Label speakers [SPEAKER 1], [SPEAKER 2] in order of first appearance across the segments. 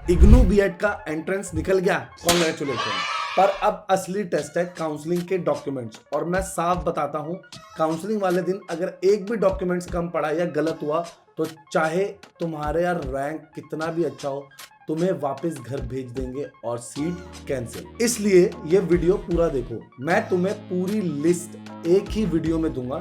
[SPEAKER 1] IGNOU BEd का entrance निकल गया, कॉन्ग्रेचुलेशन। पर अब असली टेस्ट है काउंसलिंग के डॉक्यूमेंट्स, और मैं साफ बताता हूं, काउंसलिंग वाले दिन अगर एक भी डॉक्यूमेंट्स कम पड़ा या गलत हुआ तो चाहे तुम्हारे रैंक कितना भी अच्छा हो, तुम्हें वापस घर भेज देंगे और सीट कैंसिल। इसलिए ये वीडियो पूरा देखो, मैं तुम्हें पूरी लिस्ट एक ही वीडियो में दूंगा,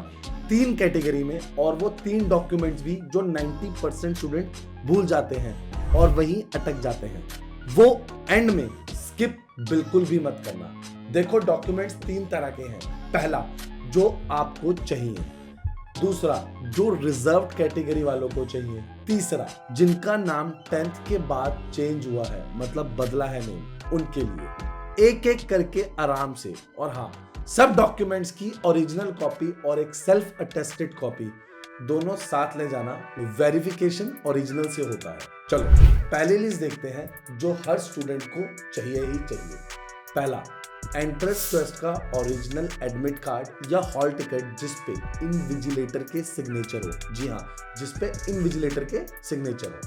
[SPEAKER 1] 3 कैटेगरी में, और वो 3 डॉक्यूमेंट्स भी जो 90% स्टूडेंट भूल जाते हैं और वहीं अटक जाते हैं, वो एंड में स्किप बिल्कुल भी मत करना। देखो, डॉक्यूमेंट्स 3 तरह के हैं। पहला, जो आपको चाहिए। दूसरा, जो रिजर्व कैटेगरी वालों को चाहिए। तीसरा, जिनका नाम 10th के बाद चेंज हुआ है, मतलब बदला है नेम, उनके लिए। एक एक करके आराम से। और हाँ, सब डॉक्यूमेंट्स की ओरिजिनल कॉपी और एक सेल्फ अटेस्टेड कॉपी दोनों साथ ले जाना, वेरिफिकेशन ओरिजिनल से होता है। चलो पहली लिस्ट देखते हैं जो हर स्टूडेंट को चाहिए ही चाहिए। पहला, एंट्रेंस टेस्ट का ओरिजिनल एडमिट कार्ड या हॉल टिकट जिस पे इनविजिलेटर के सिग्नेचर हो। जी हाँ, जिस पे इनविजिलेटर के सिग्नेचर हो।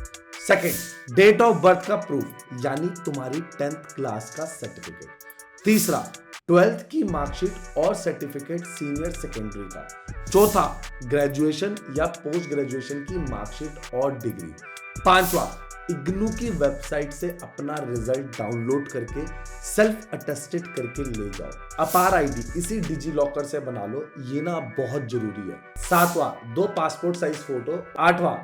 [SPEAKER 1] सेकंड, डेट ऑफ बर्थ का प्रूफ, यानी तुम्हारी 10th क्लास का सर्टिफिकेट। तीसरा, 12th की मार्कशीट और सर्टिफिकेट सीनियर सेकेंडरी का। चौथा, ग्रेजुएशन या पोस्ट ग्रेजुएशन की मार्कशीट और डिग्री। पांचवा, इग्नू की वेबसाइट से अपना रिजल्ट डाउनलोड करके सेल्फ अटेस्टेड करके ले जाओ। अपार आईडी इसी डिजी लॉकर से बना लो, ये ना बहुत जरूरी है। सातवां, 2 पासपोर्ट साइज फोटो। आठवां,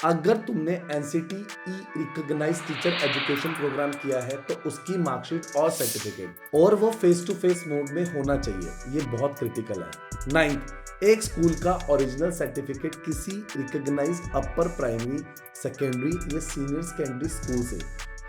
[SPEAKER 1] अगर तुमने एनसीटी ई रिकॉग्नाइज टीचर एजुकेशन प्रोग्राम किया है तो उसकी मार्कशीट और सर्टिफिकेट, और वो फेस टू फेस मोड में होना चाहिए, ये बहुत क्रिटिकल है। 9th, एक स्कूल का ओरिजिनल सर्टिफिकेट किसी रिकॉग्नाइज्ड अपर प्राइमरी, सेकेंडरी या सीनियर सेकेंडरी स्कूल से।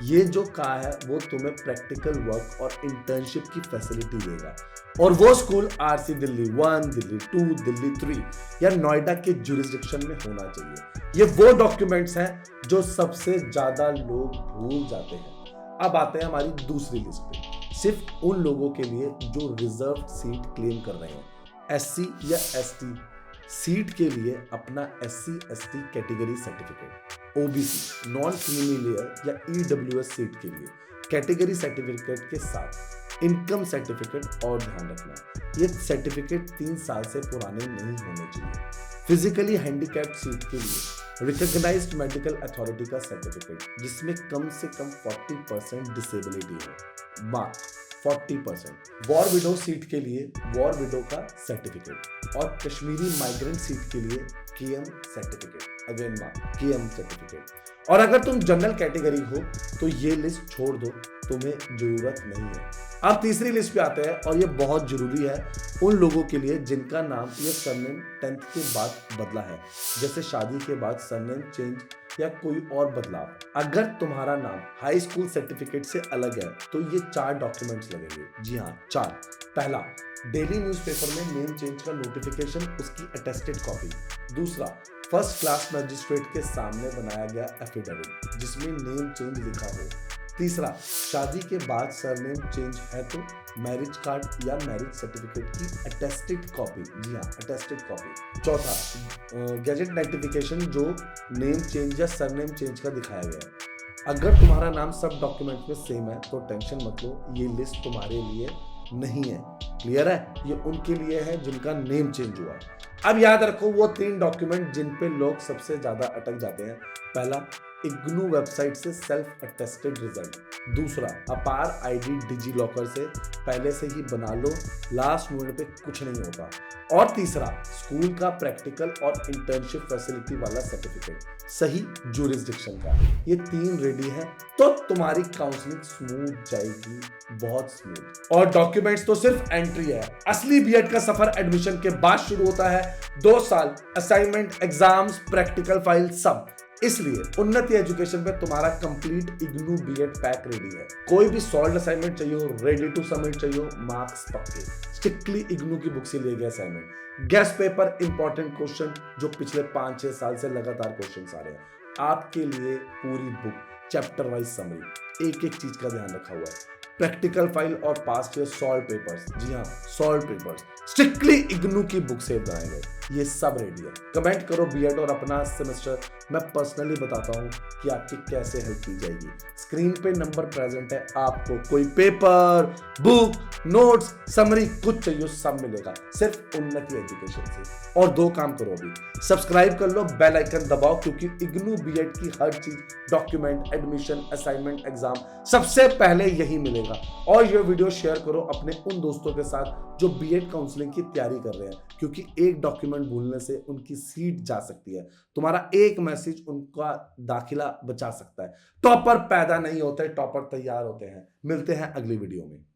[SPEAKER 1] ये जो कहा है वो तुम्हें प्रैक्टिकल वर्क और इंटर्नशिप की फैसिलिटी देगा, और वो स्कूल आरसी दिल्ली 1, दिल्ली 2, दिल्ली 3 या नोएडा के जुरिस्डिक्शन में होना चाहिए। ये वो डॉक्यूमेंट्स हैं जो सबसे ज्यादा लोग भूल जाते हैं। अब आते हैं हमारी दूसरी लिस्ट पे, सिर्फ उन लोगों के लिए जो रिजर्व सीट क्लेम कर रहे हैं। एससी या एसटी सीट के लिए अपना SC ST category certificate, OBC non creamy layer या ईडब्ल्यूएस सीट के लिए कैटेगरी सर्टिफिकेट के साथ इनकम सर्टिफिकेट, और ध्यान रखना ये सर्टिफिकेट 3 साल से पुराने नहीं होने चाहिए। फिजिकली हैंडीकैप्ड सीट के लिए रिकॉग्नाइज्ड मेडिकल अथॉरिटी का सर्टिफिकेट जिसमें कम से कम 40% डिसेबिलिटी है, मार्क 40%। वॉर विडो सीट के लिए वॉर विडो का सर्टिफिकेट, और कश्मीरी माइग्रेंट सीट के लिए KM certificate, again mark KM certificate. और अगर तुम जनरल कैटेगरी हो तो ये लिस्ट छोड़ दो, तुम्हें जरूरत नहीं है। अब तीसरी लिस्ट पे आते हैं, और ये बहुत जरूरी है उन लोगों के लिए जिनका नाम या सरनेम 10th के बाद बदला है, जैसे शादी के बाद सरनेम चेंज या कोई और बदलाव। अगर तुम्हारा नाम हाई स्कूल सर्टिफिकेट से अलग है तो ये 4 डॉक्यूमेंट्स लगेंगे। जी हाँ, 4। पहला, डेली न्यूज़पेपर में नेम चेंज का नोटिफिकेशन, उसकी अटेस्टेड कॉपी। दूसरा, फर्स्ट क्लास मजिस्ट्रेट के सामने बनाया गया एफिडेविट जिसमें नेम चेंज लिखा हो। तीसरा, शादी के बाद सरनेम चेंज है तो मैरिज कार्ड या मैरिज सर्टिफिकेट की अटेस्टेड कॉपी। जी हाँ, अटेस्टेड कॉपी। चौथा, गैजेट नोटिफिकेशन जो नेम चेंज या सरनेम चेंज का दिखाया गया है। अगर तुम्हारा नाम सब डॉक्यूमेंट में सेम है तो टेंशन मत लो, ये लिस्ट तुम्हारे लिए नहीं है। क्लियर है? ये उनके लिए है जिनका नेम चेंज हुआ। अब याद रखो वो 3 डॉक्यूमेंट जिन पे लोग सबसे ज्यादा अटक जाते हैं। पहला, इग्नू वेबसाइट से सेल्फ अटेस्टेड रिजल्ट। दूसरा, अपार आईडी डिजी लॉकर से पहले से ही बना लो, लास्ट मोमेंट पे कुछ नहीं होता। और तीसरा, स्कूल का प्रैक्टिकल और इंटर्नशिप फैसिलिटी वाला सर्टिफिकेट सही जुरिस्डिक्शन का। ये 3 रेडी है तो तुम्हारी काउंसलिंग स्मूथ जाएगी, बहुत स्मूथ। और डॉक्यूमेंट्स तो सिर्फ एंट्री है, असली बीएड का सफर एडमिशन के बाद शुरू होता है। 2 साल असाइनमेंट, एग्जाम्स, प्रैक्टिकल फाइल सब। इसलिए उन्नति एजुकेशन पे तुम्हारा complete IGNOU BEd pack ready है। कोई भी सॉल्व असाइनमेंट चाहिए हो, रेडी टू सबमिट चाहिए हो, मार्क्स पक्के, स्ट्रिक्टली इग्नू की बुक से लिए गए assignment, guest paper, important question जो पिछले 5-6 साल से लगातार क्वेश्चन आ रहे हैं, आपके लिए पूरी बुक, चैप्टर वाइज समरी, एक एक चीज का ध्यान रखा हुआ है। प्रैक्टिकल फाइल और पास्ट ईयर सॉल्व पेपर्स, जी हाँ सॉल्व पेपर्स स्ट्रिक्टली इग्नू की बुक से बनाए गए, ये सब रेडी है। कमेंट करो बीएड और अपना सेमेस्टर मैं पर्सनली बताता हूँ कि आपकी कैसे हेल्प की जाएगी। स्क्रीन पे नंबर प्रेजेंट है, आपको कोई पेपर, बुक, नोट्स, समरी कुछ चाहिए सब मिलेगा, सिर्फ उन्नति एजुकेशन से। और दो काम करो, अभी सब्सक्राइब कर लो, बेल आइकन दबाओ, क्योंकि इग्नू बीएड की हर चीज, डॉक्यूमेंट, एडमिशन, असाइनमेंट, एग्जाम सबसे पहले यही मिलेगा। और ये वीडियो शेयर करो अपने उन दोस्तों के साथ जो बीएड काउंसलिंग की तैयारी कर रहे हैं, क्योंकि एक डॉक्यूमेंट भूलने से उनकी सीट जा सकती है। तुम्हारा एक मैसेज उनका दाखिला बचा सकता है। टॉपर पैदा नहीं होते, टॉपर तैयार होते हैं। मिलते हैं अगली वीडियो में।